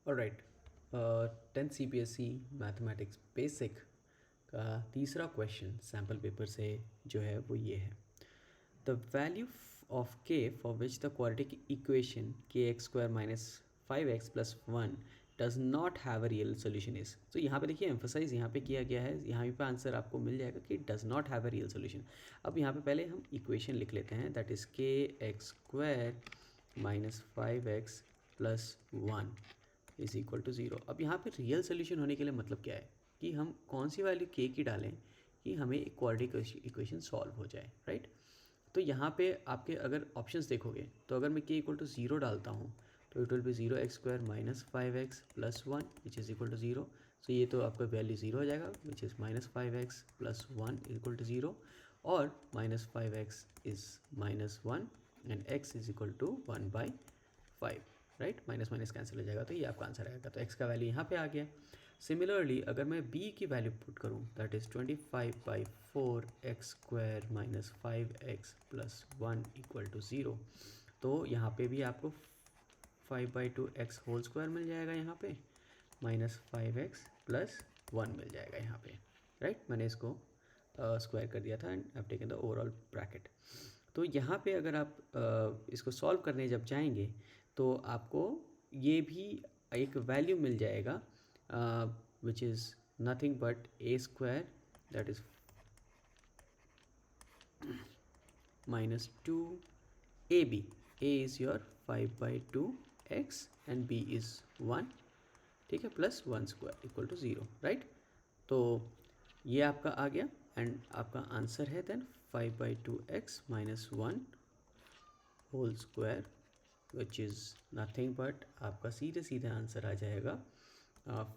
Alright, 10th CBSE mathematics basic का तीसरा question sample paper से जो है वो ये है। The value of k for which the quadratic equation kx² minus 5x plus 1 does not have a real solution is. तो यहाँ पे देखिए एम्फोसाइज यहाँ पे किया गया है, यहाँ पे आंसर आपको मिल जाएगा कि does not have a real solution. अब यहाँ पे पहले हम इक्वेशन लिख लेते हैं, that is kx² minus 5x plus 1 is equal to 0। अब यहाँ पे रियल सोल्यूशन होने के लिए मतलब क्या है कि हम कौन सी वैल्यू k की डालें कि हमें एक क्वाड्रेटिक इक्वेशन सॉल्व हो जाए, राइट। तो यहाँ पे आपके अगर ऑप्शंस देखोगे तो अगर मैं k इक्वल टू 0 डालता हूँ तो it will be 0x² minus 5x plus 1 which is equal to 0। So ये तो आपका वैल्यू 0 हो जाएगा which is minus 5x plus 1 equal to 0, और minus 5x is minus 1 and x is equal to 1/5, right. Minus minus cancel हो जाएगा तो ये आपका आंसर आएगा। तो x का वैल्यू यहाँ पे आ गया। सिमिलरली अगर मैं b की वैल्यू पुट करूँ that is 25/4 x² minus 5x plus 1 equal to 0, तो यहाँ पे भी आपको 5/2 x होल स्क्वायर मिल जाएगा यहाँ पे, माइनस 5x प्लस 1 मिल जाएगा यहाँ पे, राइट। मैंने इसको स्क्वायर कर दिया था and I have taken the overall bracket. तो यहाँ पे अगर आप इसको सॉल्व करने जब जाएंगे तो आपको ये भी एक वैल्यू मिल जाएगा which is nothing but a² that is minus 2ab। a is your 5/2x and b is 1, ठीक है, प्लस 1² इक्वल टू 0, राइट। तो ये आपका आ गया एंड आपका आंसर है then 5/2x minus 1 whole square which is nothing but आपका सीधे सीधे आंसर आ जाएगा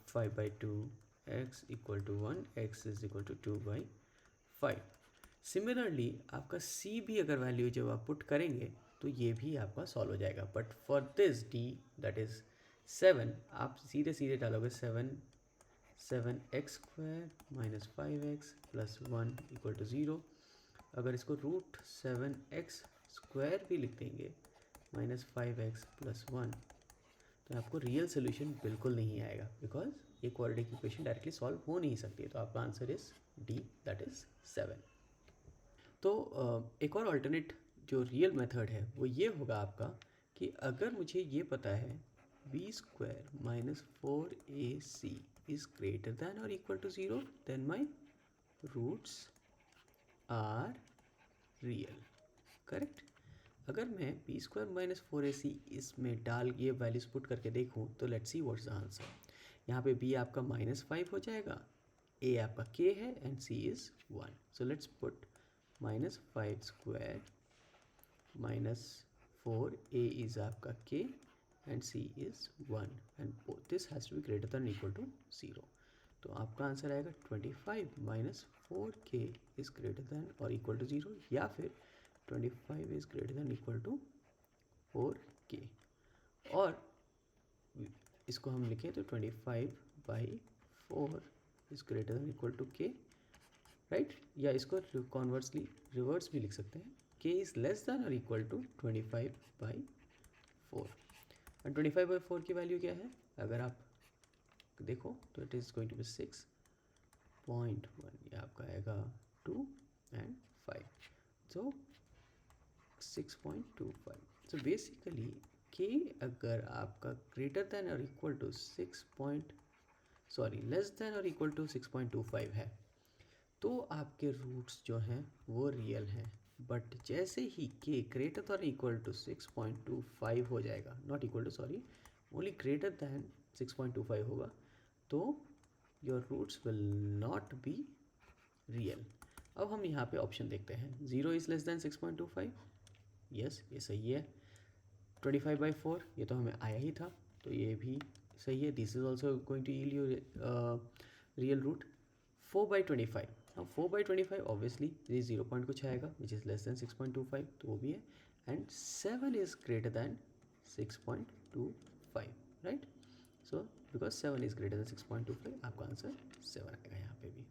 5/2x equal to 1, x is equal to 2/5। Similarly आपका c भी अगर वैल्यू जब आप पुट करेंगे तो ये भी आपका सॉल्व हो जाएगा, but for this d that is 7 आप सीधे सीधे डालोगे 7x² minus 5x plus 1 equal to 0। अगर इसको √7x² भी लिख देंगे माइनस 5x प्लस 1 तो आपको रियल सोल्यूशन बिल्कुल नहीं आएगा, बिकॉज ये क्वाड्रेटिक इक्वेशन डायरेक्टली सॉल्व हो नहीं सकती। तो आपका answer is D that is 7। तो एक और अल्टरनेट जो रियल मेथड है वो ये होगा आपका कि अगर मुझे ये पता है b² minus 4ac is greater than और equal to 0 then my roots are real, correct. अगर मैं b² माइनस 4ac इसमें डाल ये वैल्यूज पुट करके देखूँ तो let's see what's the answer. यहाँ पे b आपका -5 हो जाएगा, a आपका k है and c is 1। So let's put -5² minus 4a is आपका k and c is 1 and this has to be greater than equal to 0। तो आपका आंसर आएगा 25 minus 4k is greater than और इक्वल टू 0, या फिर 25 is greater than equal to 4k। और इसको हम लिखें तो 25/4 is greater than equal to k, right. या इसको कॉन्वर्सली रिवर्स भी लिख सकते हैं, k इज लेस दैन और इक्वल टू 25/4। और 25/4 की वैल्यू क्या है अगर आप देखो तो it is going to be 6.1, ये आपका आएगा 2 and 5, so 6.25। So basically k अगर आपका ग्रेटर दैन और इक्वल टू लेस दैन और इक्वल टू 6.25 है तो आपके रूट्स जो हैं वो रियल हैं। बट जैसे ही k greater than equal to 6.25 हो जाएगा, not equal to sorry, only greater than 6.25 होगा, तो your roots will not be real. अब हम यहाँ पे ऑप्शन देखते हैं, 0 इज़ लेस दैन 6.25, यस ये सही है। 25/4 ये तो हमें आया ही था तो ये भी सही है, this is also going to yield your real root. 4/25, हाँ 4/25 ऑब्वियसली ये 0 पॉइंट कुछ आएगा विच इज़ लेस दैन 6.25 तो वो भी है, and 7 is greater than 6.25, right. So because 7 is greater than 6.25 आपका आंसर 7 आएगा यहाँ पे भी।